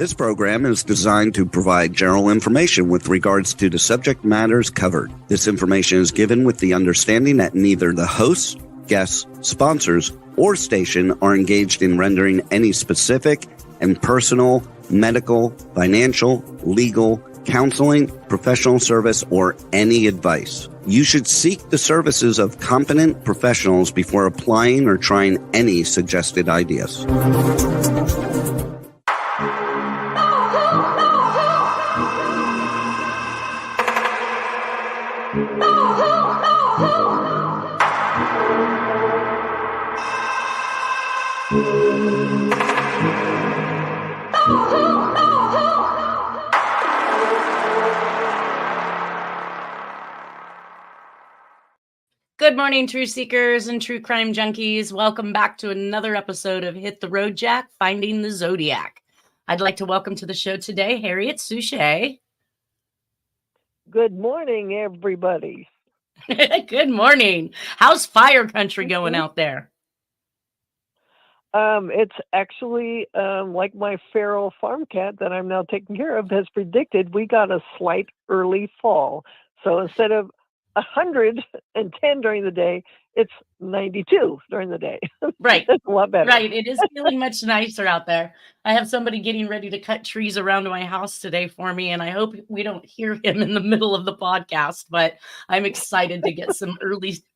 This program is designed to provide general information with regards to the subject matters covered. This information is given with the understanding that neither the hosts, guests, sponsors, or station are engaged in rendering any specific and personal, medical, financial, legal, counseling, professional service, or any advice. You should seek the services of competent professionals before applying or trying any suggested ideas. Good morning, true seekers and true crime junkies. Welcome back to another episode of Hit the Road, Jack, Finding the Zodiac. I'd like to welcome to the show today, Harriet Suchet. Good morning, everybody. Good morning. How's fire country going out there? It's actually like my feral farm cat that I'm now taking care of has predicted, we got a slight early fall. So instead of 110 during the day, it's 92 during the day. Right. It's a lot better. Right. It is feeling much nicer out there. I have somebody getting ready to cut trees around my house today for me, and I hope we don't hear him in the middle of the podcast, but I'm excited to get some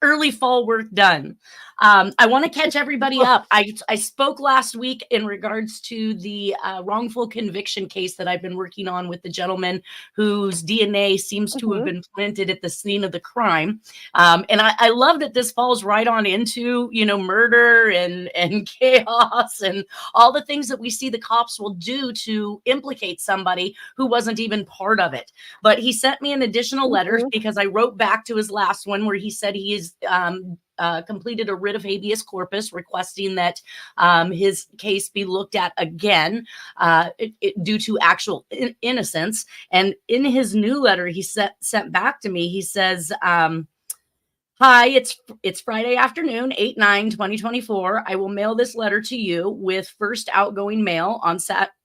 early fall work done. I want to catch everybody up. I spoke last week in regards to the wrongful conviction case that I've been working on with the gentleman whose DNA seems to have been planted at the scene of the crime. And I love that this falls right on into, murder and chaos and all the things that we see the cops will do to implicate somebody who wasn't even part of it. But he sent me an additional letter because I wrote back to his last one where he said he is completed a writ of habeas corpus requesting that his case be looked at again due to actual innocence. And in his new letter he sent back to me, he says, hi, it's Friday afternoon, 8/9/2024. I will mail this letter to you with first outgoing mail on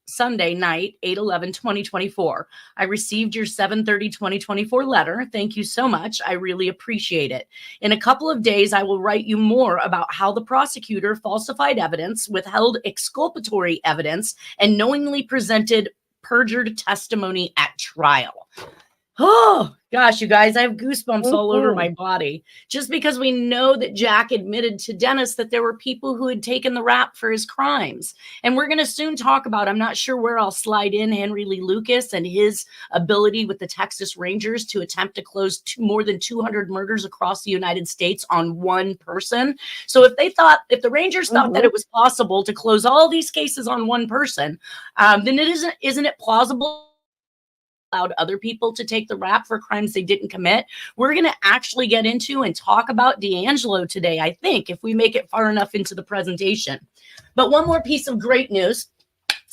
Sunday night, 8/11/2024. I received your 7/30/2024 letter. Thank you so much. I really appreciate it. In a couple of days, I will write you more about how the prosecutor falsified evidence, withheld exculpatory evidence, and knowingly presented perjured testimony at trial. Oh, gosh, you guys, I have goosebumps all over my body just because we know that Jack admitted to Dennis that there were people who had taken the rap for his crimes. And we're going to soon talk about, I'm not sure where I'll slide in Henry Lee Lucas and his ability with the Texas Rangers to attempt to close more than 200 murders across the United States on one person. So if the Rangers thought that it was possible to close all these cases on one person, then isn't it plausible allowed other people to take the rap for crimes they didn't commit? We're going to actually get into and talk about D'Angelo today, I think, if we make it far enough into the presentation. But one more piece of great news.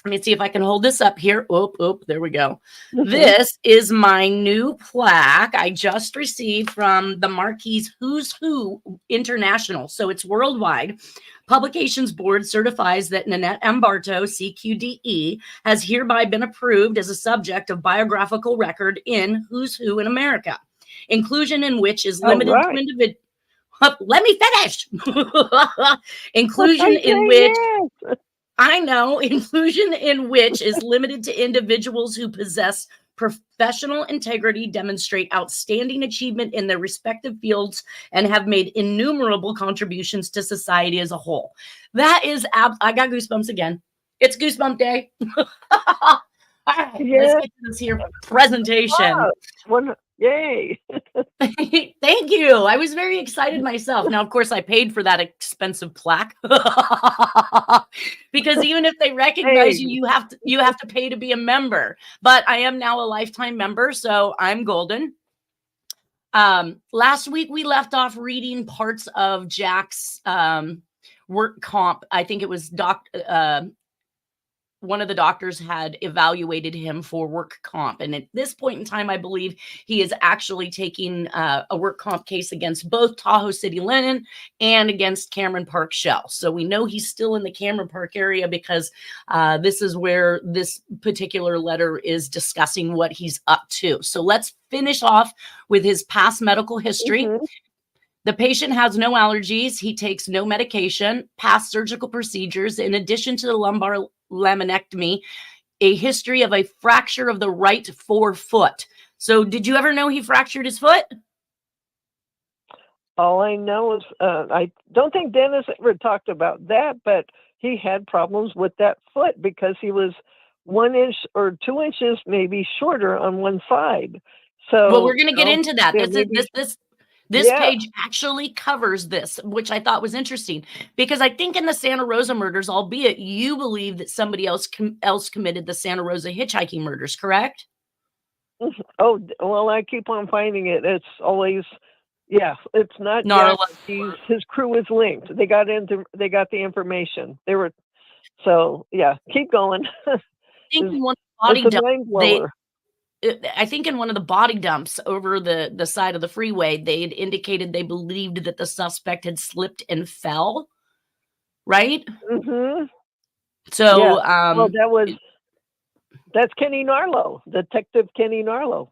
Let me see if I can hold this up here. Oh, there we go. This is my new plaque I just received from the Marquis Who's Who International. So it's worldwide. Publications Board certifies that Nanette M. Bartow, CQDE, has hereby been approved as a subject of biographical record in Who's Who in America. Inclusion in which is limited to individuals. Let me finish. Inclusion in which is limited to individuals who possess professional integrity, demonstrate outstanding achievement in their respective fields, and have made innumerable contributions to society as a whole. That is, I got goosebumps again. It's Goosebump Day. All right, let's get to this here presentation. Yay. Thank you. I was very excited myself. Now, of course, I paid for that expensive plaque because even if they recognize you, you have to pay to be a member. But I am now a lifetime member, so I'm golden. Last week, we left off reading parts of Jack's work comp. I think it was one of the doctors had evaluated him for work comp. And at this point in time, I believe he is actually taking a work comp case against both Tahoe City Linen and against Cameron Park Shell. So we know he's still in the Cameron Park area because this is where this particular letter is discussing what he's up to. So let's finish off with his past medical history. Mhm. The patient has no allergies. He takes no medication, past surgical procedures, in addition to the lumbar laminectomy, a history of a fracture of the right forefoot. So did you ever know he fractured his foot? All I know is I don't think Dennis ever talked about that, but he had problems with that foot because he was 1 inch or 2 inches maybe shorter on one side. So Well, we're going to get into that. yeah, This Yeah. page actually covers this, which I thought was interesting because I think in the Santa Rosa murders, albeit you believe that somebody else committed the Santa Rosa hitchhiking murders, correct? Oh, well, I keep on finding it. It's always, it's not Not Jack. His crew is linked. They got the information. Keep going. I think in one It's a body mind blower. I think in one of the body dumps over the side of the freeway, they had indicated they believed that the suspect had slipped and fell, right? Mm-hmm. So, Well, that's Kenny Narlow, Detective Kenny Narlow.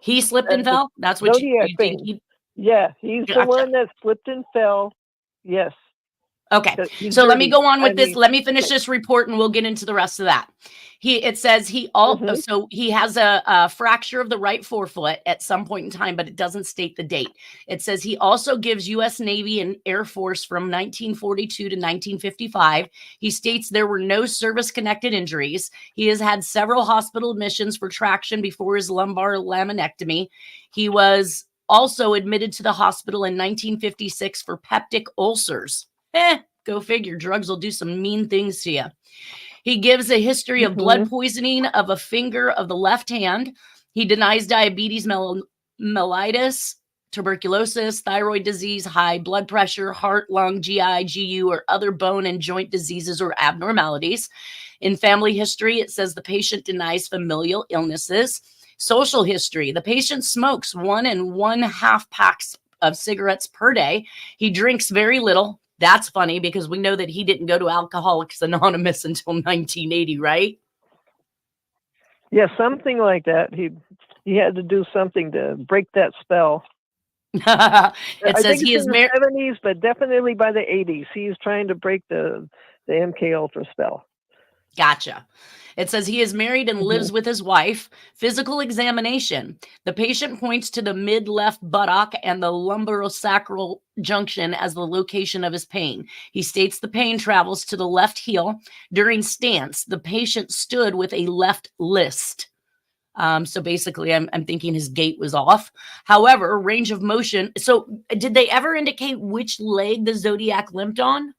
he slipped and fell? That's what you Zodiac think? thing. Yeah, he's the Gotcha. one that slipped and fell. Yes. Okay, He's so let me dirty. go on with this. mean, Let me finish this report and we'll get into the rest of that. It says Mhm. so he has a fracture of the right forefoot at some point in time, but it doesn't state the date. It says he also gives U.S. Navy and Air Force from 1942 to 1955. He states there were no service-connected injuries. He has had several hospital admissions for traction before his lumbar laminectomy. He was also admitted to the hospital in 1956 for peptic ulcers. Go figure. Drugs will do some mean things to you. He gives a history of blood poisoning of a finger of the left hand. He denies diabetes mellitus, tuberculosis, thyroid disease, high blood pressure, heart, lung, GI, GU, or other bone and joint diseases or abnormalities. In family history, it says the patient denies familial illnesses. Social history, the patient smokes 1 1/2 packs of cigarettes per day. He drinks very little. That's funny because we know that he didn't go to Alcoholics Anonymous until 1980, right? Yeah, something like that. He had to do something to break that spell. It I says think he it's is in married. the 70s, but definitely by the 80s. He's trying to break the MK Ultra spell. Gotcha. It says he is married and lives with his wife. Physical examination. The patient points to the mid-left buttock and the lumbarosacral junction as the location of his pain. He states the pain travels to the left heel. During stance, the patient stood with a left list. So basically, I'm thinking his gait was off. However, range of motion. So did they ever indicate which leg the Zodiac limped on?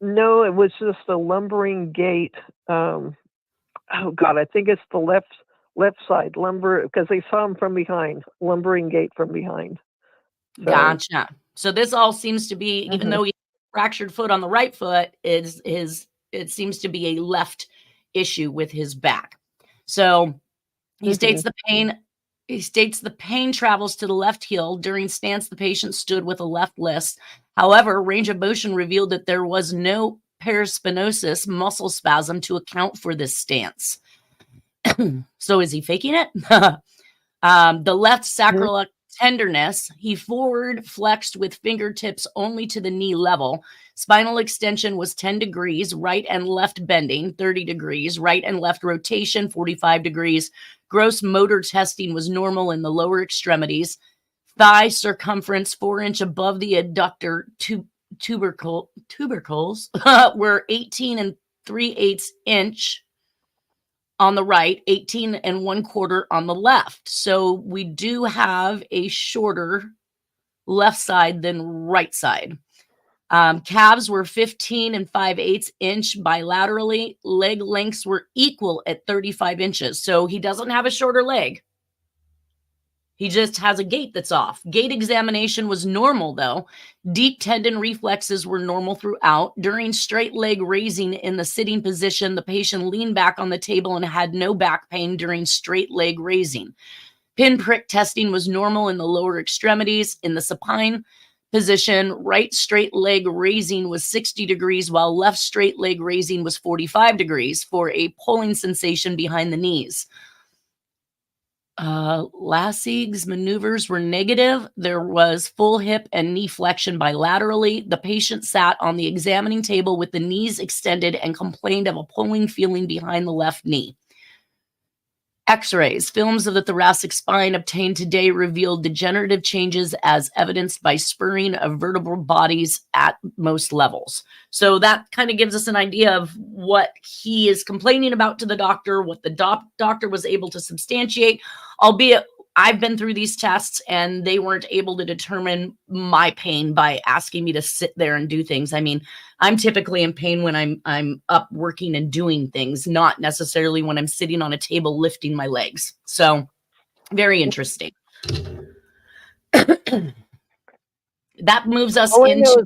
No, it was just a lumbering gait. Oh God, I think it's the left side lumber because they saw him from behind, lumbering gait from behind. So, Gotcha. So this all seems to be, even though he fractured foot on the right foot, it seems to be a left issue with his back. So he states the pain. He states the pain travels to the left heel. During stance, the patient stood with a left list. However, range of motion revealed that there was no paraspinosis muscle spasm to account for this stance. So is he faking it? The left sacral tenderness, he forward flexed with fingertips only to the knee level. Spinal extension was 10 degrees, right and left bending, 30 degrees, right and left rotation, 45 degrees. Gross motor testing was normal in the lower extremities. Thigh circumference 4 inch above the adductor tubercles were 18 3/8 inch on the right, 18 1/4 on the left. So we do have a shorter left side than right side. Calves were 15 5/8 inch bilaterally. Leg lengths were equal at 35 inches. So he doesn't have a shorter leg. He just has a gait that's off. Gait examination was normal, though. Deep tendon reflexes were normal throughout. During straight leg raising in the sitting position, the patient leaned back on the table and had no back pain during straight leg raising. Pinprick testing was normal in the lower extremities. In the supine position, right straight leg raising was 60 degrees, while left straight leg raising was 45 degrees for a pulling sensation behind the knees. Lassig's maneuvers were negative. There was full hip and knee flexion bilaterally. The patient sat on the examining table with the knees extended and complained of a pulling feeling behind the left knee. X-rays. Films of the thoracic spine obtained today revealed degenerative changes as evidenced by spurring of vertebral bodies at most levels. So that kind of gives us an idea of what he is complaining about to the doctor, what the doctor was able to substantiate, albeit I've been through these tests and they weren't able to determine my pain by asking me to sit there and do things. I mean, I'm typically in pain when I'm up working and doing things, not necessarily when I'm sitting on a table lifting my legs. So very interesting. That moves us all into.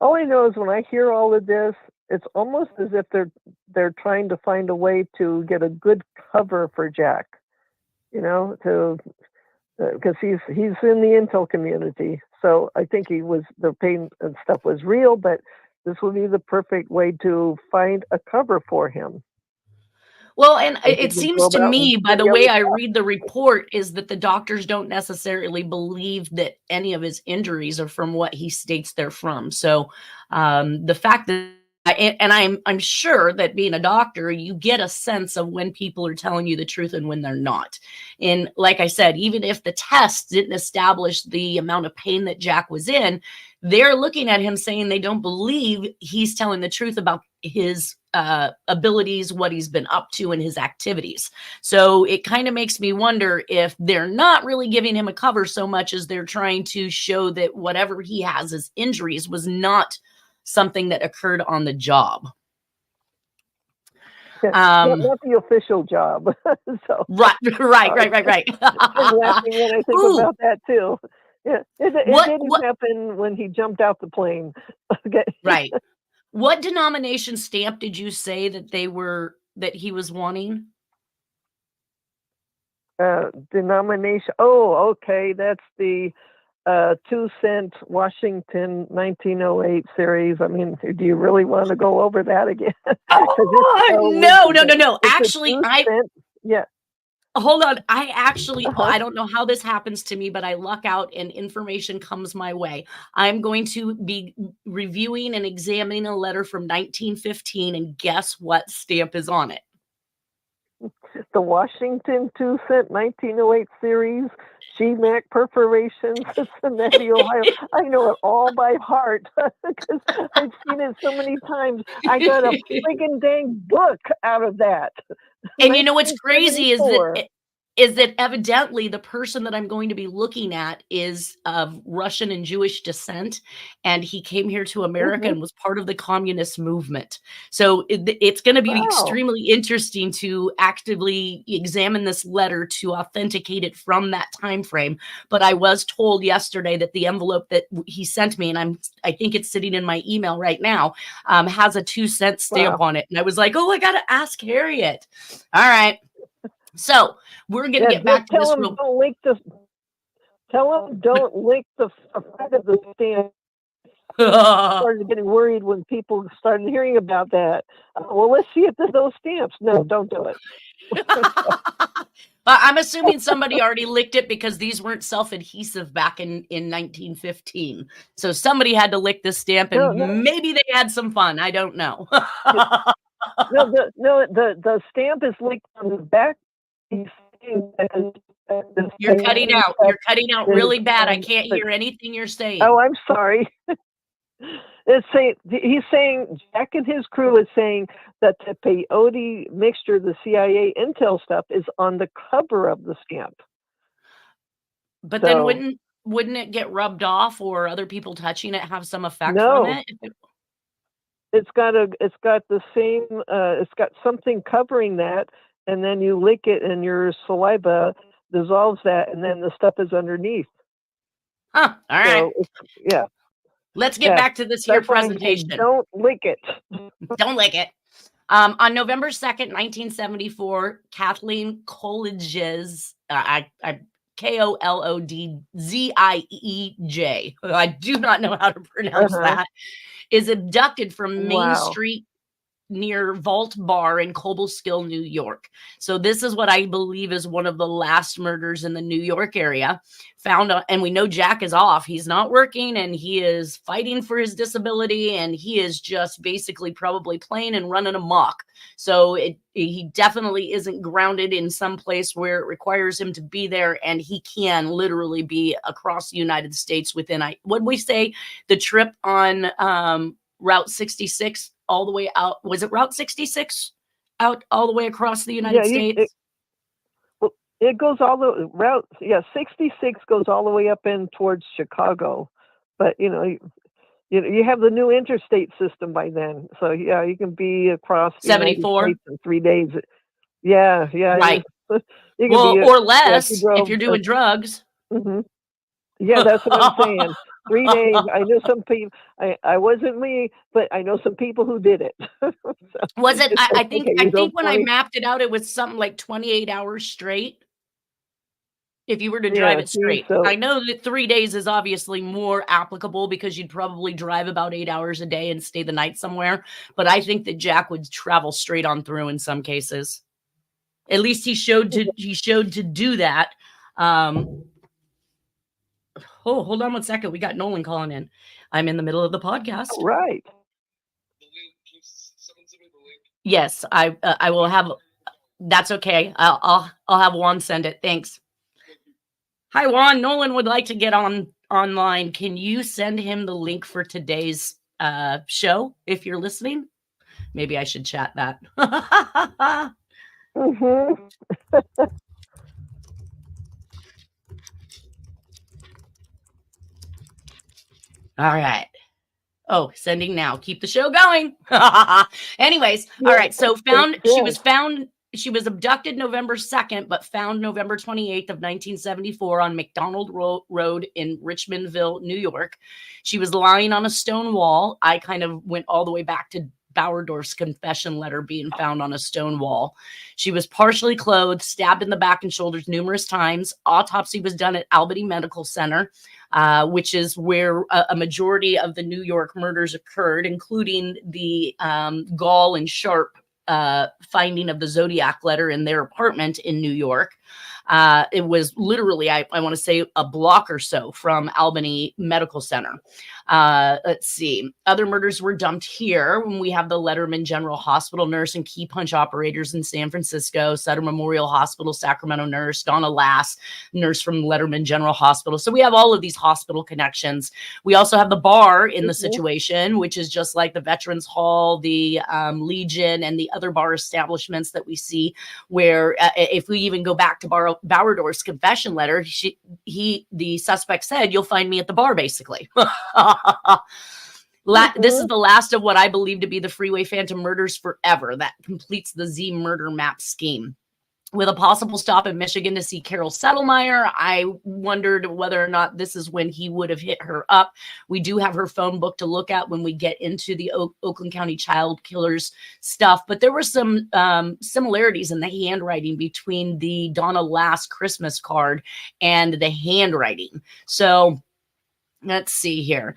All I know is when I hear all of this, it's almost as if they're trying to find a way to get a good cover for Jack, because he's in the intel community. So I think the pain and stuff was real, but this would be the perfect way to find a cover for him. Well, and it seems to me, by the way I read the report, is that the doctors don't necessarily believe that any of his injuries are from what he states they're from. So the fact that, and I'm sure that being a doctor, you get a sense of when people are telling you the truth and when they're not. And like I said, even if the test didn't establish the amount of pain that Jack was in, they're looking at him saying they don't believe he's telling the truth about his abilities, what he's been up to, and his activities. So it kind of makes me wonder if they're not really giving him a cover so much as they're trying to show that whatever he has as injuries was not something that occurred on the job. Not the official job. So right. I'm laughing when I think about that too. Yeah, it didn't happen when he jumped out the plane. Okay. Right. What denomination stamp did you say that he was wanting? Denomination. Oh, okay. That's the 2-cent Washington 1908 series. I mean, do you really want to go over that again? No. Actually, yeah. Hold on. I don't know how this happens to me, but I luck out and information comes my way. I'm going to be reviewing and examining a letter from 1915, and guess what stamp is on it? The Washington 2-cent 1908 series, GMAC perforations, Cincinnati, Ohio. I know it all by heart because I've seen it so many times. I got a freaking dang book out of that. And you know what's crazy is that evidently the person that I'm going to be looking at is of Russian and Jewish descent, and he came here to America and was part of the communist movement. So it's going to be extremely interesting to actively examine this letter to authenticate it from that time frame. But I was told yesterday that the envelope that he sent me, and I think it's sitting in my email right now, has a 2-cent stamp on it. And I was like, oh, I got to ask Harriet. All right. So we're going to get back to this. Tell them don't link the front of the stamp. Started getting worried when people started hearing about that. Well, let's see if there's those stamps. No, don't do it. I'm assuming somebody already licked it because these weren't self-adhesive back in 1915. So somebody had to lick this stamp, and maybe they had some fun. I don't know. The stamp is linked on the back. You're cutting out. You're cutting out really bad. I can't hear anything you're saying. Oh, I'm sorry. He's saying, Jack and his crew is saying that the peyote mixture, the CIA intel stuff, is on the cover of the stamp. But then wouldn't it get rubbed off, or other people touching it have some effect from it? It's got the same. It's got something covering that. and then you lick it, and your saliva dissolves that, and then the stuff is underneath. Huh. All right. So, yeah. Let's get back to this here presentation. Don't lick it. Don't lick it. On November 2nd, 1974, Kathleen Coolidge's, Kolodziej, I do not know how to pronounce that, is abducted from Main Street near Vault Bar in Cobleskill, New York. So this is what I believe is one of the last murders in the New York area. And we know Jack is off. He's not working, and he is fighting for his disability, and he is just basically probably playing and running amok. So he definitely isn't grounded in some place where it requires him to be there, and he can literally be across the United States within, what we say, the trip on Route 66 all the way out. Was it Route 66 out all the way across the United States? It goes all the route. Yeah, 66 goes all the way up in towards Chicago, but you have the new interstate system by then. So yeah, you can be across 74 in 3 days. Yeah, right. You can or less if you're doing drugs. Mm-hmm. Yeah, that's what I'm saying. 3 days. I knew some people. I wasn't me, but I know some people who did it. Was it? I think when I mapped it out, it was something like 28 hours straight. If you were to drive it straight. So. I know that 3 days is obviously more applicable because you'd probably drive about 8 hours a day and stay the night somewhere. But I think that Jack would travel straight on through in some cases. At least he showed to do that. Oh, hold on one second. We got Nolan calling in. I'm in the middle of the podcast. Oh, right. Yes, I will have. That's okay. I'll have Juan send it. Thanks. Hi, Juan. Nolan would like to get online. Can you send him the link for today's show if you're listening? Maybe I should chat that. Mm-hmm. All right. Oh, sending now. Keep the show going. Anyways, all right. So she was abducted November 2nd, but found November 28th of 1974 on McDonald Road in Richmondville, New York. She was lying on a stone wall. I kind of went all the way back to Bauerdorf's confession letter being found on a stone wall. She was partially clothed, stabbed in the back and shoulders numerous times. Autopsy was done at Albany Medical Center, which is where a majority of the New York murders occurred, including the Gall and Sharp finding of the Zodiac letter in their apartment in New York. It was literally, I want to say, a block or so from Albany Medical Center. Let's see. Other murders were dumped here when we have the Letterman General Hospital nurse and key punch operators in San Francisco, Sutter Memorial Hospital, Sacramento nurse, Donna Lass, nurse from Letterman General Hospital. So we have all of these hospital connections. We also have the bar in the situation, which is just like the Veterans Hall, the Legion, and the other bar establishments that we see where if we even go back to Bauerdorf's confession letter, the suspect said, "You'll find me at the bar," basically. This is the last of what I believe to be the Freeway Phantom murders forever. That completes the Z murder map scheme. With a possible stop in Michigan to see Carol Settlemyre, I wondered whether or not this is when he would have hit her up. We do have her phone book to look at when we get into the Oakland County child killers stuff, but there were some similarities in the handwriting between the Donna Lass Christmas card and the handwriting. So let's see here.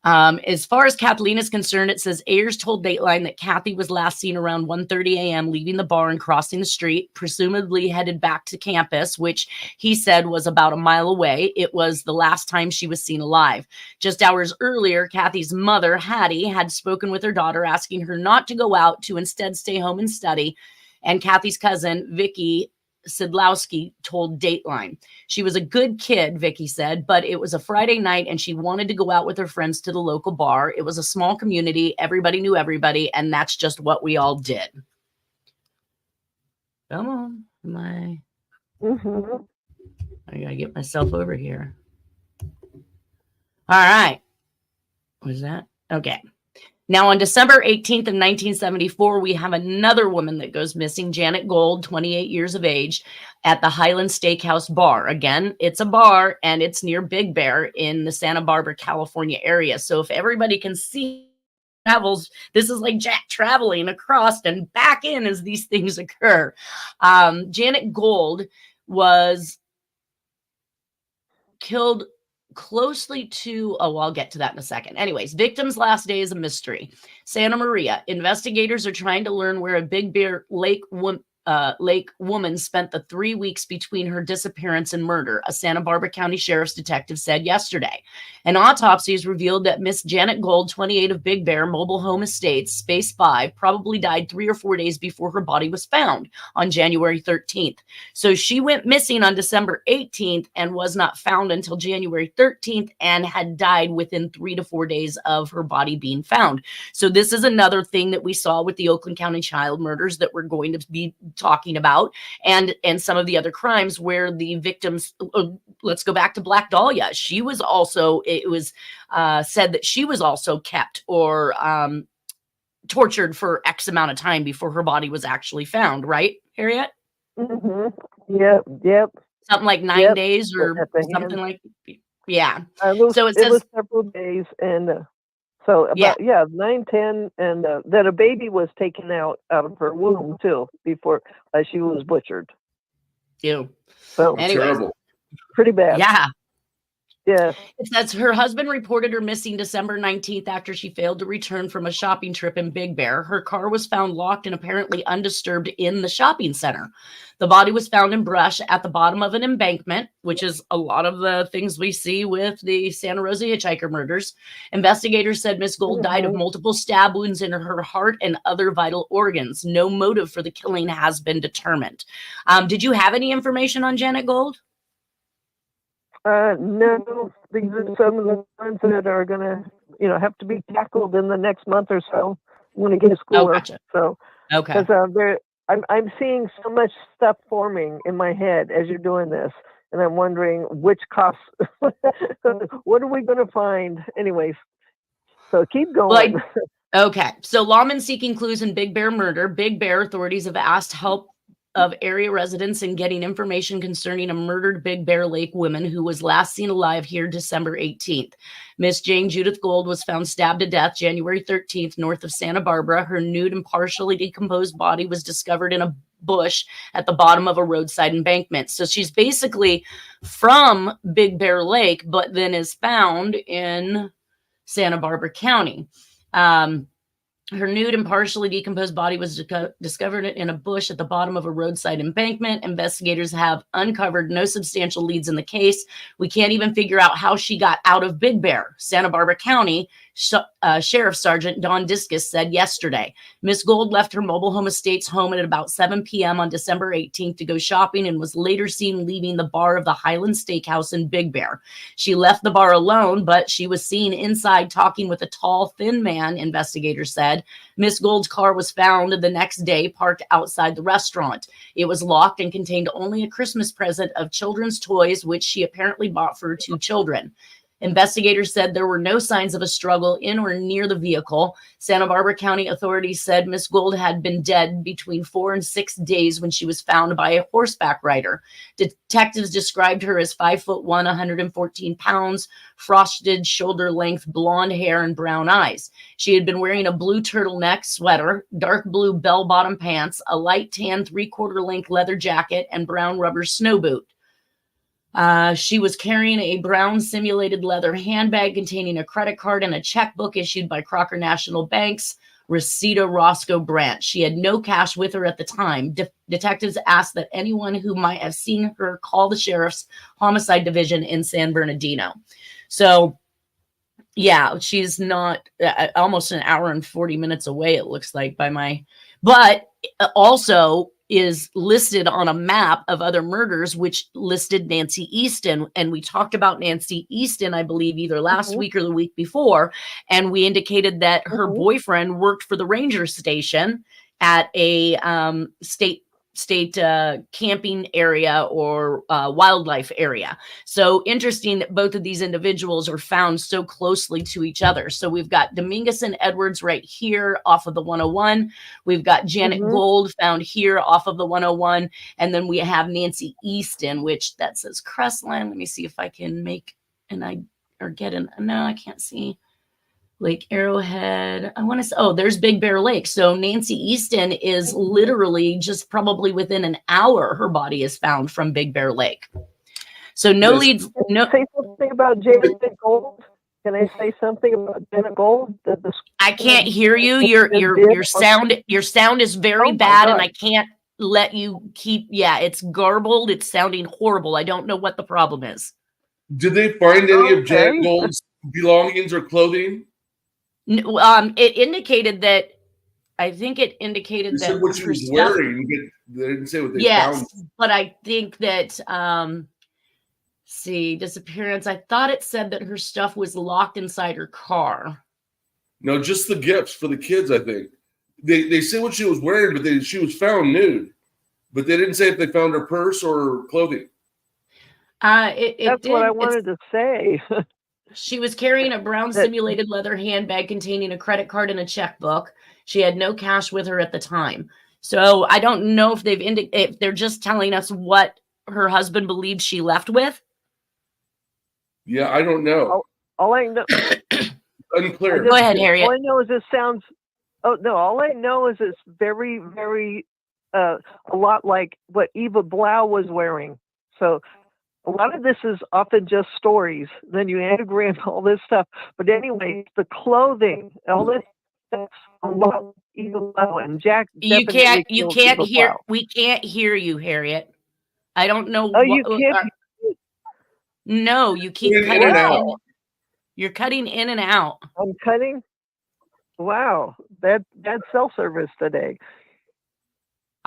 As far as Kathleen is concerned, it says Ayers told Dateline that Kathy was last seen around 1:30 a.m. leaving the bar and crossing the street, presumably headed back to campus, which he said was about a mile away. It was the last time she was seen alive. Just hours earlier, Kathy's mother, Hattie, had spoken with her daughter, asking her not to go out, to instead stay home and study. And Kathy's cousin, Vicky Sidlowski, told Dateline. She was a good kid, Vicky said, but it was a Friday night and she wanted to go out with her friends to the local bar. It was a small community. Everybody knew everybody, and that's just what we all did. Come on. I gotta get myself over here. All right. What is that? Okay. Now, on December 18th of 1974, we have another woman that goes missing, Janet Gold, 28 years of age, at the Highland Steakhouse bar. Again, it's a bar, and it's near Big Bear in the Santa Barbara, California area. So if everybody can see travels, this is like Jack traveling across and back in as these things occur. Janet Gold was killed closely to, I'll get to that in a second. Anyways, victim's last day is a mystery. Santa Maria. Investigators are trying to learn where a Big Bear Lake woman spent the 3 weeks between her disappearance and murder, a Santa Barbara County Sheriff's detective said yesterday. An autopsy has revealed that Miss Janet Gold, 28 of Big Bear Mobile Home Estates, Space 5, probably died 3 or 4 days before her body was found on January 13th. So she went missing on December 18th and was not found until January 13th and had died within 3 to 4 days of her body being found. So this is another thing that we saw with the Oakland County child murders that we're going to be talking about, and some of the other crimes where the victims, let's go back to Black Dahlia. She was also, it was said that she was also kept or tortured for X amount of time before her body was actually found, right, Harriet? Mm-hmm. Yep. Something like 9 days or something like, yeah. So it was several days, and so about 9, 10, and that a baby was taken out of her womb too before she was butchered. Ew. So terrible. Pretty bad. Yeah. Yeah. It says her husband reported her missing December 19th after she failed to return from a shopping trip in Big Bear. Her car was found locked and apparently undisturbed in the shopping center. The body was found in brush at the bottom of an embankment, which is a lot of the things we see with the Santa Rosa hitchhiker murders. Investigators said Miss Gold died of multiple stab wounds in her heart and other vital organs. No motive for the killing has been determined. Did you have any information on Janet Gold? No, these are some of the ones that are going to, have to be tackled in the next month or so when I get to school. Oh, gotcha. So, okay. Because I'm seeing so much stuff forming in my head as you're doing this, and I'm wondering which costs. What are we going to find, anyways? So keep going. Okay. So lawmen seeking clues in Big Bear murder. Big Bear authorities have asked help of area residents in getting information concerning a murdered Big Bear Lake woman who was last seen alive here December 18th. Miss Jane Judith Gold was found stabbed to death January 13th north of Santa Barbara. Her nude and partially decomposed body was discovered in a bush at the bottom of a roadside embankment. So she's basically from Big Bear Lake, but then is found in Santa Barbara County. Her nude and partially decomposed body was discovered in a bush at the bottom of a roadside embankment. Investigators have uncovered no substantial leads in the case. We can't even figure out how she got out of Big Bear. Santa Barbara County Sheriff Sergeant Don Discus said yesterday. Miss Gold left her mobile home estate's home at about 7 p.m. on December 18th to go shopping and was later seen leaving the bar of the Highland Steakhouse in Big Bear. She left the bar alone, but she was seen inside talking with a tall, thin man, investigators said. Miss Gold's car was found the next day parked outside the restaurant. It was locked and contained only a Christmas present of children's toys, which she apparently bought for her 2 children. Investigators said there were no signs of a struggle in or near the vehicle. Santa Barbara County authorities said Miss Gold had been dead between 4 and 6 days when she was found by a horseback rider. Detectives described her as 5'1", 114 pounds, frosted shoulder-length blonde hair and brown eyes. She had been wearing a blue turtleneck sweater, dark blue bell-bottom pants, a light tan 3/4 length leather jacket, and brown rubber snow boot. She was carrying a brown simulated leather handbag containing a credit card and a checkbook issued by Crocker National Bank's Reseda Roscoe branch. She had no cash with her at the time. Detectives asked that anyone who might have seen her call the sheriff's homicide division in San Bernardino. So, yeah, she's not almost an hour and 40 minutes away, it looks like, but also is listed on a map of other murders, which listed Nancy Easton. And we talked about Nancy Easton, I believe, either last week or the week before. And we indicated that her boyfriend worked for the ranger station at a state camping area or wildlife area. So interesting that both of these individuals are found so closely to each other. So we've got Dominguez and Edwards right here off of the 101. We've got Janet Gold found here off of the 101. And then we have Nancy Easton, which that says Crestline. Let me see if I can make no, I can't see. Lake Arrowhead. I want to say, there's Big Bear Lake. So Nancy Easton is literally just probably within an hour, her body is found from Big Bear Lake. So no leads. No. Say something about Janet Gold. Can I say something about Janet Gold? I can't hear you. Your sound is very bad, and I can't let you keep. Yeah, it's garbled. It's sounding horrible. I don't know what the problem is. Did they find any of Janet Gold's belongings or clothing? It indicated that. I think it indicated that said what she was wearing. They didn't say what they found. Yes, but I think that disappearance. I thought it said that her stuff was locked inside her car. No, just the gifts for the kids. I think they said what she was wearing, but she was found nude. But they didn't say if they found her purse or clothing. That's what I wanted to say. She was carrying a brown simulated leather handbag containing a credit card and a checkbook. She had no cash with her at the time. So I don't know if if they're just telling us what her husband believed she left with. Yeah, I don't know. All I know. Unclear. Go ahead, Harriet. All I know is it sounds. Oh no! All I know is it's very, very, a lot like what Eva Blau was wearing. So. A lot of this is often just stories. Then you anagram all this stuff. But anyway, the clothing, all this stuff, a lot of Eva Blau and Jack. You can't hear. We can't hear you, Harriet. I don't know. Oh, you can't. No, you keep cutting in and out. You're cutting in and out. I'm cutting. Wow, that's cell service today.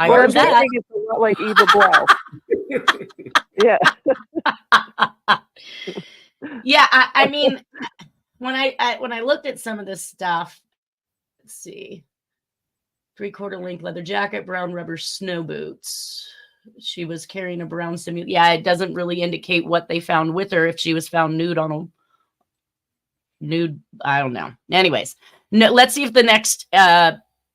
I heard that. I think it's a lot like Eva Blau. Yeah. Yeah, I mean, when I looked at some of this stuff, let's see. 3/4 length leather jacket, brown rubber snow boots. She was carrying a brown simulator. Yeah, it doesn't really indicate what they found with her. If she was found nude on a nude, I don't know. Anyways, no, let's see if the next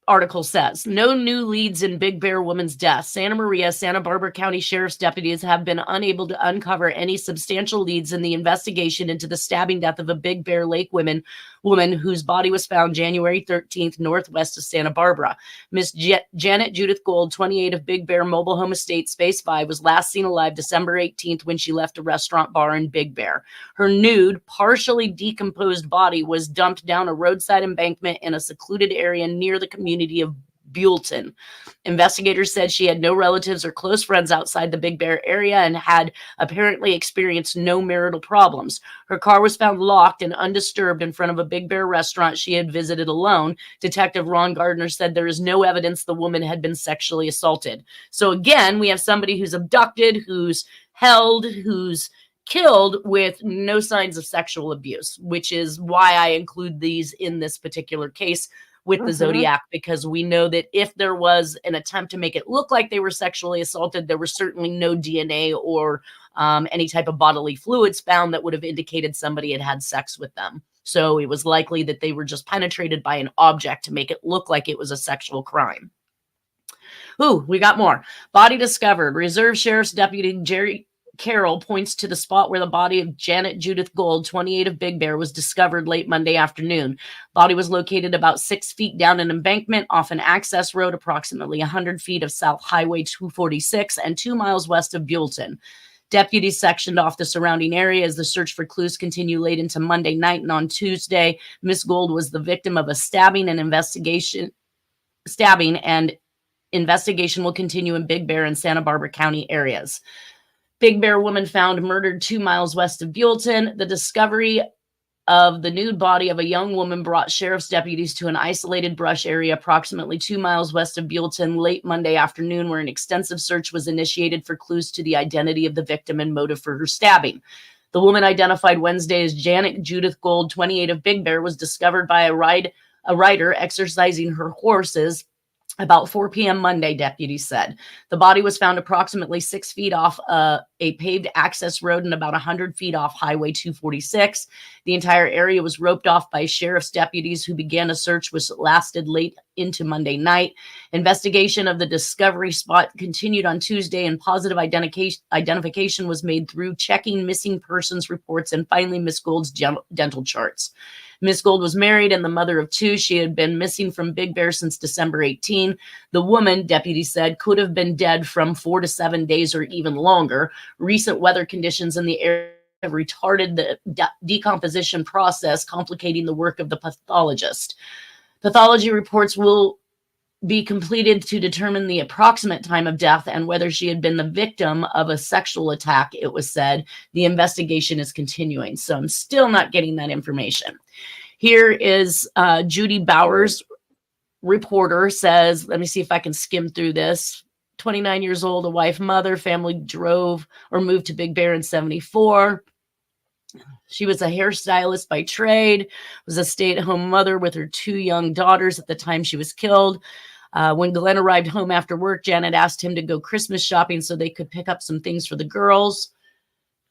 article says no new leads in Big Bear woman's death. Santa Maria, Santa Barbara County Sheriff's deputies have been unable to uncover any substantial leads in the investigation into the stabbing death of a Big Bear Lake woman whose body was found January 13th northwest of Santa Barbara. Miss Janet Judith Gold, 28 of Big Bear Mobile Home Estate, Space 5, was last seen alive December 18th when she left a restaurant bar in Big Bear. Her nude, partially decomposed body was dumped down a roadside embankment in a secluded area near the community of Buellton. Investigators said she had no relatives or close friends outside the Big Bear area and had apparently experienced no marital problems. Her car was found locked and undisturbed in front of a Big Bear restaurant she had visited alone. Detective Ron Gardner said there is no evidence the woman had been sexually assaulted. So again, we have somebody who's abducted, who's held, who's killed with no signs of sexual abuse, which is why I include these in this particular case with the Zodiac, because we know that if there was an attempt to make it look like they were sexually assaulted, there was certainly no DNA or any type of bodily fluids found that would have indicated somebody had had sex with them. So it was likely that they were just penetrated by an object to make it look like it was a sexual crime. Ooh, we got more. Body discovered. Reserve Sheriff's Deputy Jerry Carroll points to the spot where the body of Janet Judith Gold, 28 of Big Bear, was discovered late Monday afternoon. Body was located about 6 feet down an embankment off an access road approximately 100 feet of South Highway 246 and 2 miles west of Buellton. Deputies sectioned off the surrounding area as the search for clues continued late into Monday night, and on Tuesday, Miss Gold was the victim of a stabbing, and investigation will continue in Big Bear and Santa Barbara County areas. Big Bear woman found murdered 2 miles west of Buellton. The discovery of the nude body of a young woman brought sheriff's deputies to an isolated brush area approximately 2 miles west of Buellton late Monday afternoon, where an extensive search was initiated for clues to the identity of the victim and motive for her stabbing. The woman, identified Wednesday as Janet Judith Gold, 28 of Big Bear, was discovered by a rider exercising her horses About 4 p.m. Monday, deputies said. The body was found approximately 6 feet off a paved access road and about 100 feet off Highway 246. The entire area was roped off by sheriff's deputies who began a search which lasted late into Monday night. Investigation of the discovery spot continued on Tuesday, and positive identification was made through checking missing persons reports and finally Miss Gould's dental charts. Miss Gould was married and the mother of 2. She had been missing from Big Bear since December 18. The woman, deputies said, could have been dead from 4 to 7 days or even longer. Recent weather conditions in the area have retarded the decomposition process, complicating the work of the pathologist. Pathology reports will be completed to determine the approximate time of death and whether she had been the victim of a sexual attack, it was said. The investigation is continuing, so I'm still not getting that information. Here is Judy Bowers, reporter, says, let me see if I can skim through this. 29 years old, a wife, mother, family drove or moved to Big Bear in 74. She was a hairstylist by trade, was a stay-at-home mother with her 2 young daughters at the time she was killed. When Glenn arrived home after work, Janet asked him to go Christmas shopping so they could pick up some things for the girls.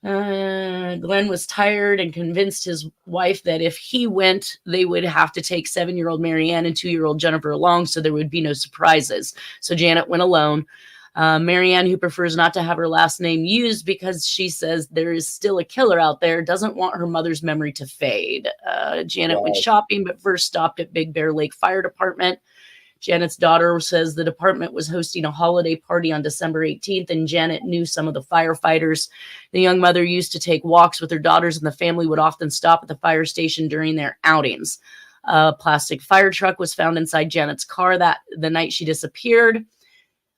Glenn was tired and convinced his wife that if he went, they would have to take 7-year-old Marianne and 2-year-old Jennifer along so there would be no surprises. So Janet went alone. Marianne, who prefers not to have her last name used because she says there is still a killer out there, doesn't want her mother's memory to fade. Janet went shopping, but first stopped at Big Bear Lake Fire Department. Janet's daughter says the department was hosting a holiday party on December 18th, and Janet knew some of the firefighters. The young mother used to take walks with her daughters, and the family would often stop at the fire station during their outings. A plastic fire truck was found inside Janet's car the night she disappeared.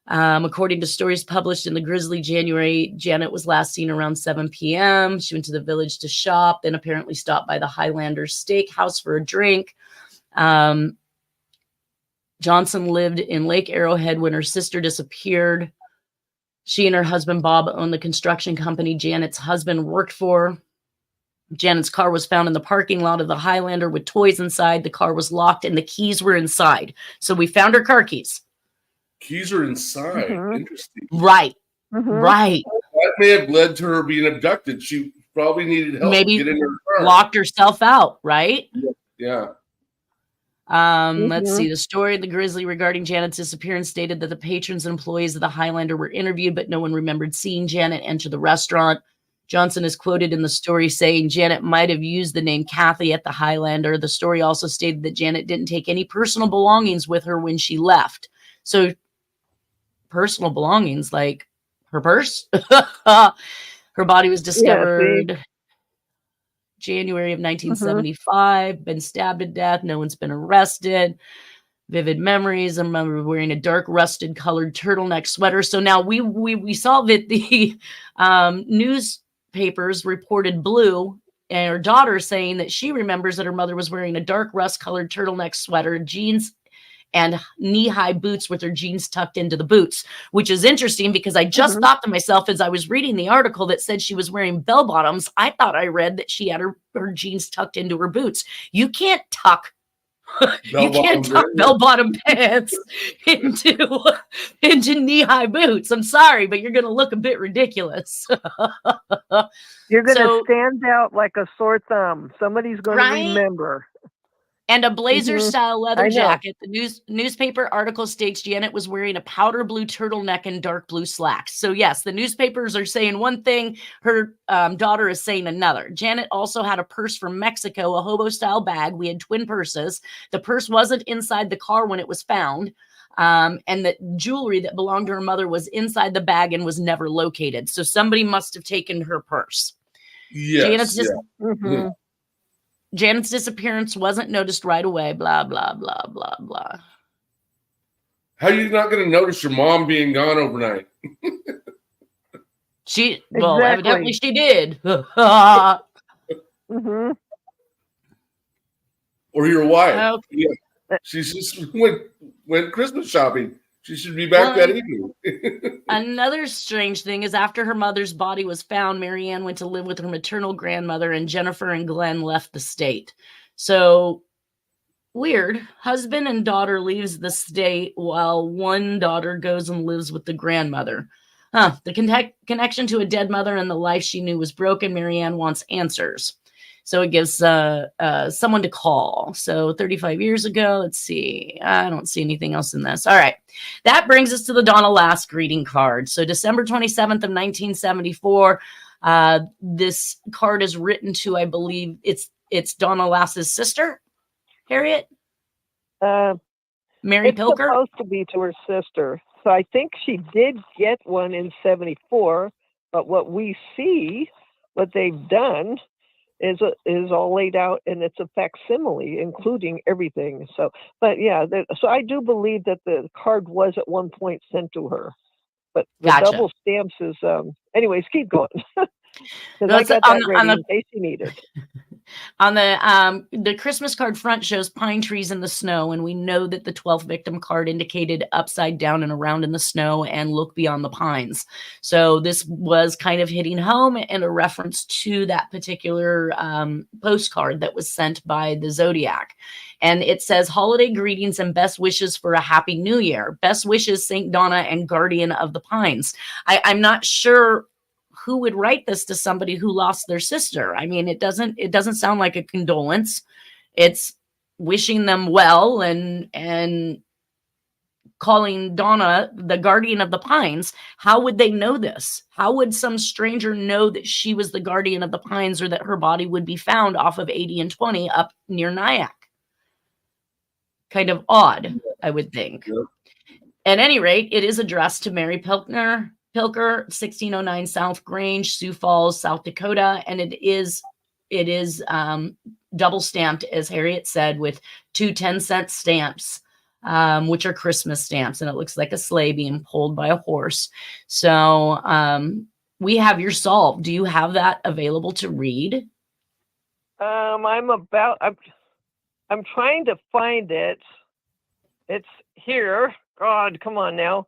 According to stories published in the Grizzly January, Janet was last seen around 7 p.m. She went to the village to shop, then apparently stopped by the Highlanders Steakhouse for a drink. Johnson lived in Lake Arrowhead when her sister disappeared. She and her husband, Bob, owned the construction company Janet's husband worked for. Janet's car was found in the parking lot of the Highlander with toys inside. The car was locked and the keys were inside. So we found her car keys. Keys are inside. Interesting. Right. Right. That may have led to her being abducted. She probably needed help Maybe to get in her car. Locked herself out, right? Yeah. Let's see. The story of the Grizzly regarding Janet's disappearance stated that the patrons and employees of the Highlander were interviewed, but no one remembered seeing Janet enter the restaurant. Johnson is quoted in the story saying Janet might have used the name Kathy at the Highlander. The story also stated that Janet didn't take any personal belongings with her when she left. So personal belongings, like her purse. Her body was discovered January of 1975, been stabbed to death. No one's been arrested. Vivid memories. I remember wearing a dark rusted colored turtleneck sweater. So now we saw that the newspapers reported blue, and her daughter saying that she remembers that her mother was wearing a dark rust colored turtleneck sweater, jeans, and knee-high boots with her jeans tucked into the boots, which is interesting because I just thought to myself as I was reading the article that said she was wearing bell bottoms, I thought I read that she had her jeans tucked into her boots. You can't tuck bell-bottom pants into knee-high boots. I'm sorry, but you're going to look a bit ridiculous. You're going to stand out like a sore thumb. Somebody's going to remember. And a blazer-style leather jacket. The newspaper article states Janet was wearing a powder blue turtleneck and dark blue slacks. So yes, the newspapers are saying one thing, her daughter is saying another. Janet also had a purse from Mexico, a hobo-style bag. We had twin purses. The purse wasn't inside the car when it was found. And the jewelry that belonged to her mother was inside the bag and was never located. So somebody must have taken her purse. Yes. Janet's disappearance wasn't noticed right away, blah, blah, blah, blah, blah. How are you not going to notice your mom being gone overnight? Evidently she did. Or your wife. Yeah. She just went Christmas shopping. She should be back that evening. Another strange thing is after her mother's body was found, Marianne went to live with her maternal grandmother, and Jennifer and Glenn left the state. So Weird. Husband and daughter leaves the state while one daughter goes and lives with the grandmother. Huh. The connection to a dead mother and the life she knew was broken. Marianne wants answers. So it gives someone to call. So 35 years ago, let's see. I don't see anything else in this. All right. That brings us to the Donna Lass greeting card. So December 27th of 1974, this card is written to, I believe, it's Donna Lass's sister, Harriet? Mary It's Pilker? supposed to be to her sister. So I think she did get one in 74, but what we see, what they've done is all laid out, and it's a facsimile, including everything. So, but yeah, so I do believe that the card was at one point sent to her, but the Gotcha. double stamps is, anyways, keep going. Because No, I it's got on that the- ready on the- in case you need it. On the Christmas card front shows pine trees in the snow, and we know that the 12th victim card indicated upside down and around in the snow and look beyond the pines. So this was kind of hitting home and a reference to that particular postcard that was sent by the Zodiac. And it says, holiday greetings and best wishes for a happy new year. Best wishes, St. Donna and Guardian of the Pines. I'm not sure who would write this to somebody who lost their sister. I mean, it doesn't sound like a condolence. It's wishing them well and calling Donna the guardian of the pines. How would they know this? How would some stranger know that she was the guardian of the pines, or that her body would be found off of 80 and 20 up near Nyack? Kind of odd, I would think. Yep. At any rate, it is addressed to Mary Pilker, 1609 South Grange, Sioux Falls, South Dakota, and it is double stamped, as Harriet said, with two 10-cent stamps, which are Christmas stamps, and it looks like a sleigh being pulled by a horse. So we have your solve. Do you have that available to read? I'm trying to find it. It's here. God, come on now.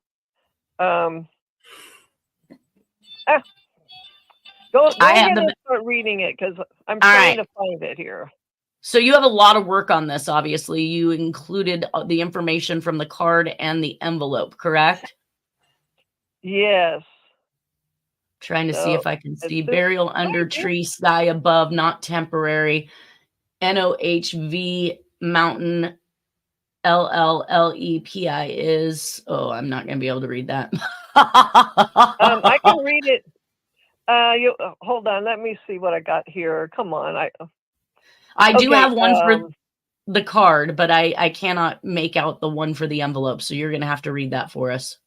Go ahead and start reading it, because I'm trying to find it here. So you have a lot of work on this, obviously. You included the information from the card and the envelope, correct? Yes. Trying to see if I can see. Burial under tree, sky above, not temporary. NOHV Mountain LLLEPI is, oh, I'm not going to be able to read that. I can read it. Hold on. Let me see what I got here. Come on. I do have one for the card, but I cannot make out the one for the envelope. So you're going to have to read that for us.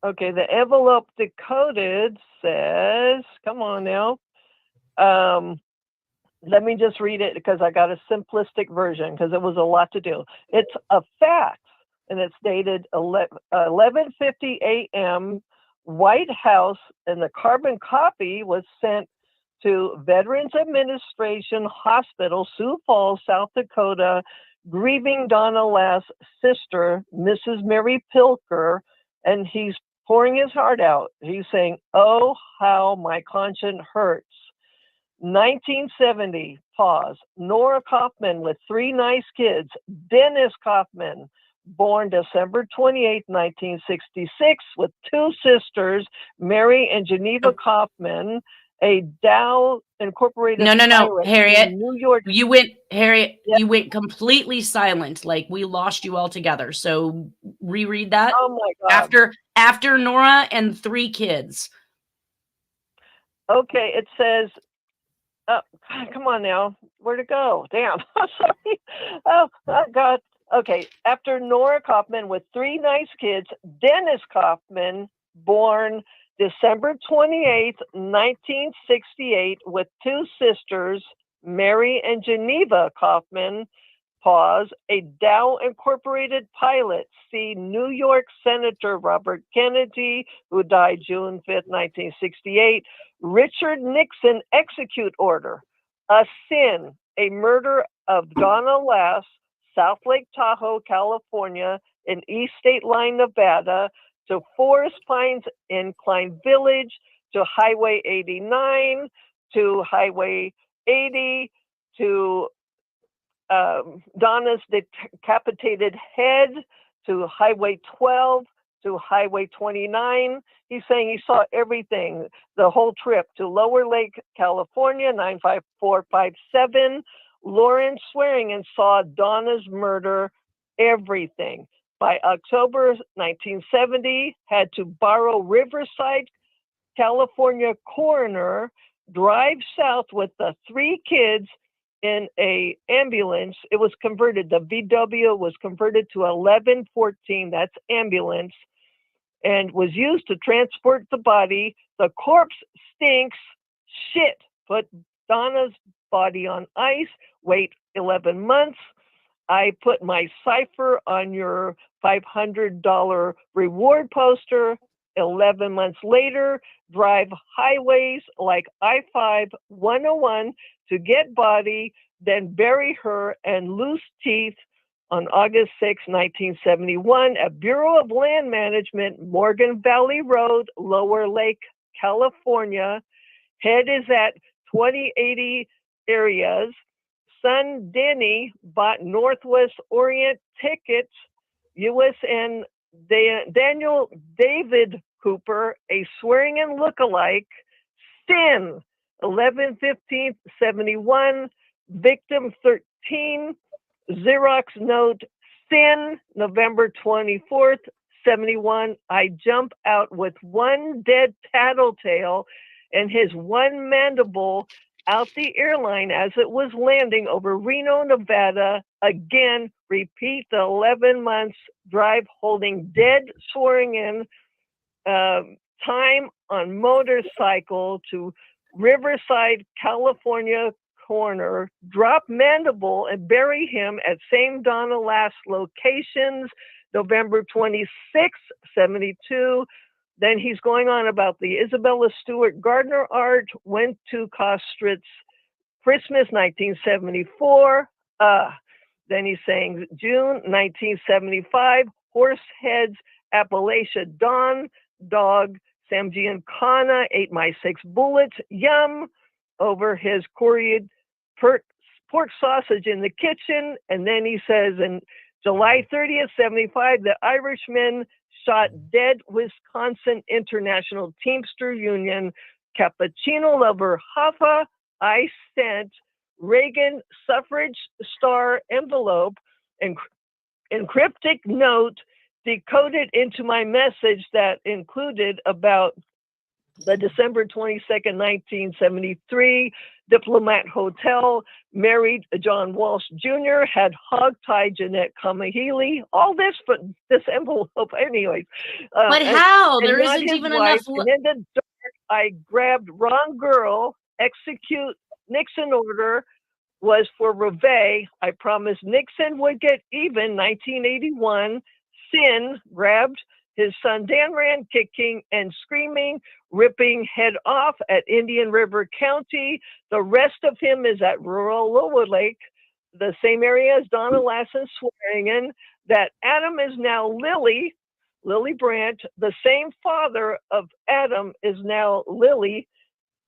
Okay. The envelope decoded says, come on now. Let me just read it, because I got a simplistic version, because it was a lot to do. It's a fax, and it's dated 11:50 a.m. White House, and the carbon copy was sent to Veterans Administration Hospital, Sioux Falls, South Dakota, grieving Donna Lass' sister, Mrs. Mary Pilker, and he's pouring his heart out. He's saying, "Oh, how my conscience hurts." 1970, pause. Nora Kaufman with 3 nice kids. Dennis Kaufman, born December 28, 1966, with 2 sisters, Mary and Geneva Kaufman, a Dow Incorporated. No, Harriet. New York. You went completely silent. Like we lost you altogether. So reread that. Oh my God. After Nora and 3 kids. Okay, it says, come on now. Where'd it go? Damn. I'm sorry. Oh, God. Okay. After Nora Kaufman with 3 nice kids, Dennis Kaufman, born December 28th, 1968, with 2 sisters, Mary and Geneva Kaufman, pause, a Dow Incorporated pilot, see New York Senator Robert Kennedy, who died June 5th, 1968, Richard Nixon execute order, a sin, a murder of Donna Lass, South Lake Tahoe, California, in East State Line, Nevada, to Forest Pines in Klein Village, to Highway 89, to Highway 80, to Donna's decapitated head to Highway 12 to Highway 29. He's saying he saw everything, the whole trip to Lower Lake, California, 95457. Lauren swearing and saw Donna's murder, everything. By October 1970, had to borrow Riverside, California coroner, drive south with the 3 kids in a ambulance. It was converted. The VW was converted to 1114. That's ambulance, and was used to transport the body. The corpse stinks. Shit. Put Donna's body on ice. Wait 11 months. I put my cipher on your $500 reward poster. 11 months later, drive highways like I-5 101 to get body, then bury her and loose teeth on August 6, 1971 at Bureau of Land Management, Morgan Valley Road, Lower Lake, California. Head is at 2080 areas. Son Denny bought Northwest Orient tickets. USN Daniel David Cooper, a swearing-in look-alike. Sin, 11/15/71. Victim 13. Xerox note. Sin, November 24th, 71. I jump out with one dead tattletale and his one mandible out the airline as it was landing over Reno, Nevada. Again, repeat the 11 months drive holding dead swearing in time on motorcycle to Riverside, California coroner, drop mandible and bury him at same Donna last locations, November 26, 72. Then he's going on about the Isabella Stewart Gardner art, went to Kostritz Christmas 1974. Then he's saying June 1975, Horseheads, Appalachia Dawn, dog, Sam Giancana, ate my 6 bullets, yum, over his curried pork sausage in the kitchen. And then he says, in July 30th, 75, the Irishman shot dead Wisconsin International Teamster Union cappuccino lover Hoffa. I sent Reagan suffrage star envelope and cryptic note decoded into my message that included about the December 22nd, 1973 Diplomat Hotel, married John Walsh Jr., had hog-tied Jeanette Kamahili. All this for this envelope, anyways. But how? And There not isn't his even wife. enough. And in the dark, I grabbed wrong girl, execute Nixon order was for Reve. I promised Nixon would get even. 1981. Sin grabbed his son Dan Rand, kicking and screaming, ripping head off at Indian River County. The rest of him is at rural Lower Lake, the same area as Donna Lassen swearing in. That Adam is now Lily Brandt. The same father of Adam is now Lily.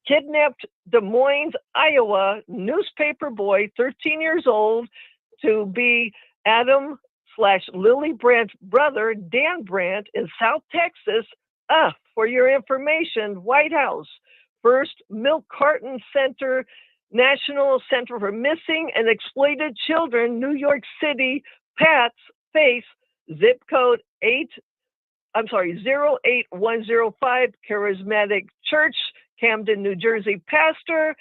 Kidnapped Des Moines, Iowa, newspaper boy, 13 years old, to be Adam/Lily Brandt's brother, Dan Brandt, in South Texas. For your information, White House, first milk carton center, National Center for Missing and Exploited Children, New York City, Pat's face, zip code 08105, Charismatic Church, Camden, New Jersey, pastor,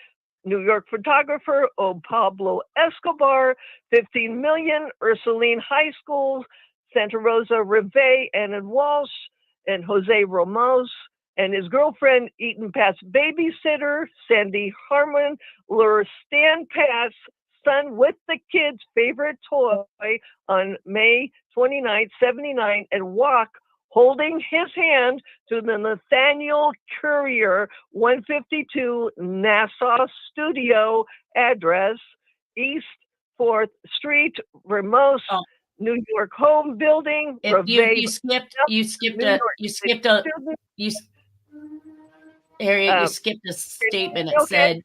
New York photographer, Pablo Escobar, 15 million, Ursuline High School, Santa Rosa Reve, Annan Walsh, and Jose Ramos, and his girlfriend, Eaton Pat's babysitter, Sandy Harmon, lure Stan Pat's son with the kid's favorite toy on May 29, 79, and walk holding his hand to the Nathaniel Courier 152 Nassau Studio address, East 4th Street, Ramos, New York home building. You skipped a statement. It said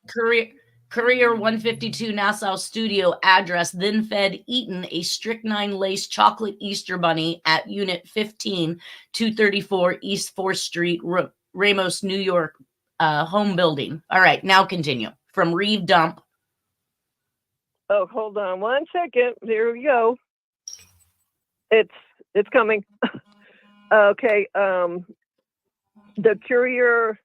Courier 152 Nassau Studio address, then fed Eaton a strychnine laced chocolate Easter bunny at Unit 15, 234 East 4th Street, Ramos, New York, home building. All right, now continue. From Reeve Dump. Oh, hold on 1 second. Here we go. It's coming. Okay. The courier.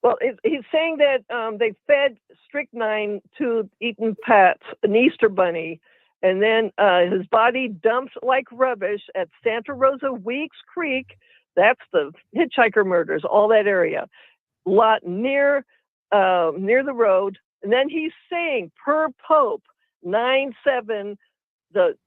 Well, he's saying that they fed strychnine to Eaton Pat's, an Easter bunny, and then his body dumped like rubbish at Santa Rosa Weeks Creek. That's the hitchhiker murders, all that area. Lot near the road. And then he's saying, per Pope, 9/7, the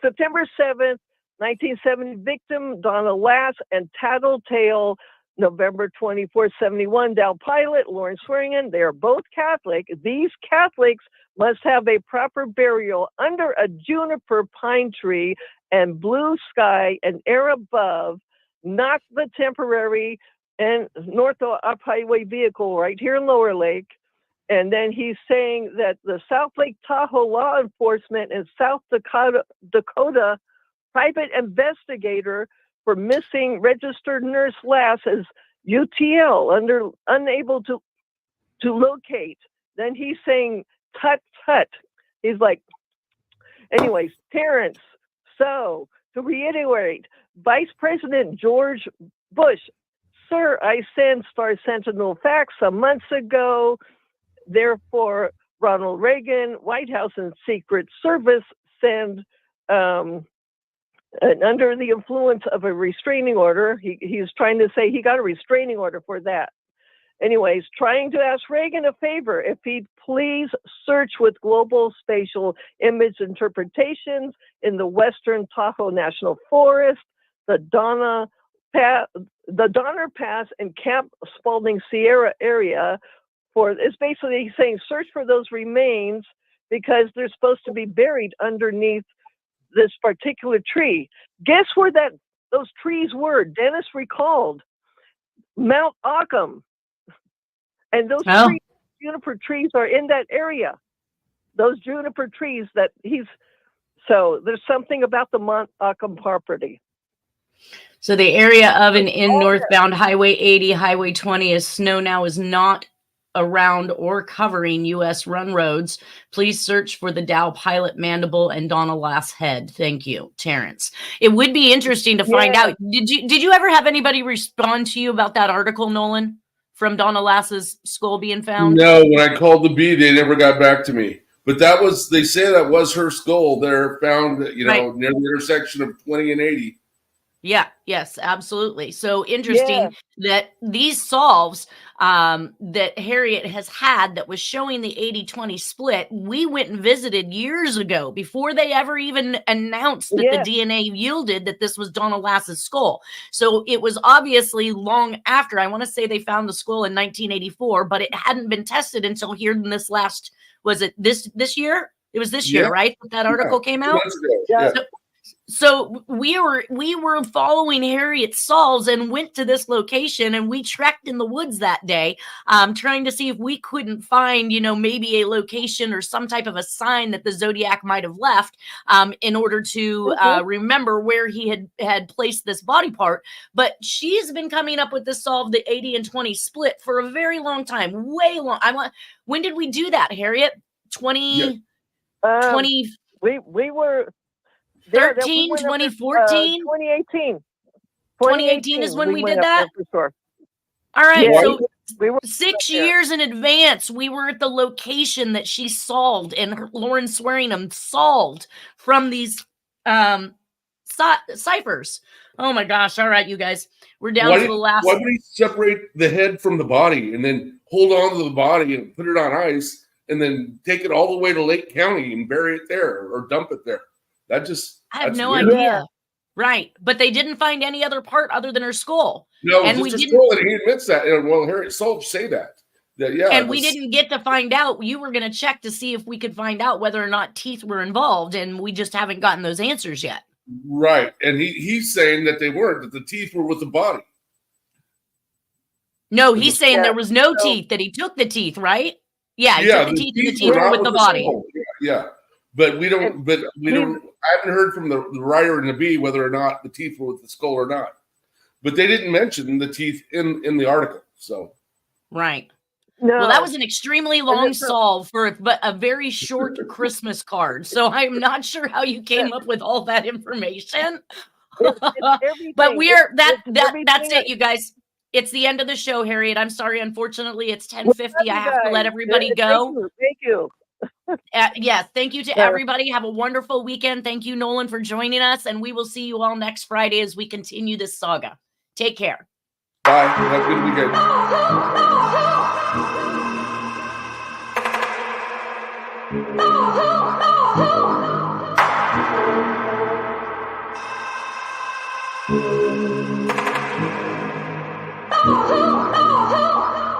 September 7th, 1970 victim, Donna Lass, and Tattletale, November 24th, 71, Dow Pilot, Lawrence Swearingen. They are both Catholic. These Catholics must have a proper burial under a juniper pine tree and blue sky and air above, not the temporary and North Up Highway vehicle right here in Lower Lake. And then he's saying that the South Lake Tahoe law enforcement and South Dakota private investigator for missing registered nurse Lass is UTL, unable to locate. Then he's saying, tut, tut. He's like, anyways, Tarrance. So, to reiterate, Vice President George Bush, sir, I sent Star Sentinel fax some months ago. Therefore, Ronald Reagan, White House and Secret Service send under the influence of a restraining order. He's trying to say he got a restraining order for that. Anyways, trying to ask Reagan a favor, if he'd please search with global spatial image interpretations in the Western Tahoe National Forest, the Donner Pass and Camp Spalding Sierra area. It's basically saying search for those remains because they're supposed to be buried underneath this particular tree. Guess where those trees were? Dennis recalled Mount Occam. And those trees, juniper trees, are in that area. Those juniper trees so there's something about the Mount Occam property. So the area of and in northbound Highway 80, Highway 20 as snow now is not around or covering U.S. run roads. Please search for the Dow Pilot mandible and Donna Lass head. Thank you, Tarrance. It would be interesting to find out. Did you ever have anybody respond to you about that article, Nolan, from Donna Lass's skull being found? No, when I called the B, they never got back to me. But they say that was her skull there found, near the intersection of 20 and 80. Yeah, yes, absolutely. So interesting that these solves that Harriet has had that was showing the 80-20 split, we went and visited years ago before they ever even announced that the DNA yielded that this was Donna Lass's skull. So it was obviously long after. I want to say they found the skull in 1984, but it hadn't been tested until here in this last, was it this year? It was this year, right? That article came out? Yeah. So we were following Harriet's solves and went to this location, and we trekked in the woods that day, trying to see if we couldn't find, maybe a location or some type of a sign that the Zodiac might have left, in order to remember where he had placed this body part. But she's been coming up with this solve, the 80 and 20 split, for a very long time, way long. When did we do that, Harriet? 20. We were 13, 2014? 2018. 2018 is when we did that? For sure. All right. Yeah, So we were 6 years in advance, we were at the location that she solved and Lauren Swearingham solved from these ciphers. Oh my gosh. All right, you guys. We're down to the last. Why would he separate the head from the body and then hold on to the body and put it on ice and then take it all the way to Lake County and bury it there or dump it there? I have no idea. Right. But they didn't find any other part other than her skull. No, and just her skull, and he admits that. And well, Harriet Solves say that. And we didn't get to find out. You were going to check to see if we could find out whether or not teeth were involved, and we just haven't gotten those answers yet. Right. And he's saying that they weren't, that the teeth were with the body. No, he's saying there was no teeth, that he took the teeth, right? Yeah, he took the teeth, and the teeth were with the body. Yeah. But we don't. I haven't heard from the writer and the bee whether or not the teeth were with the skull or not. But they didn't mention the teeth in the article. So right. No. Well, that was an extremely long solve for a very short Christmas card. So I'm not sure how you came up with all that information. But that's it, you guys. It's the end of the show, Harriet. I'm sorry. Unfortunately, it's 10:50. I have to let everybody go. Thank you. Yes, thank you to everybody. Have a wonderful weekend. Thank you, Nolan, for joining us, and we will see you all next Friday as we continue this saga. Take care. Bye. Have a good weekend. Oh,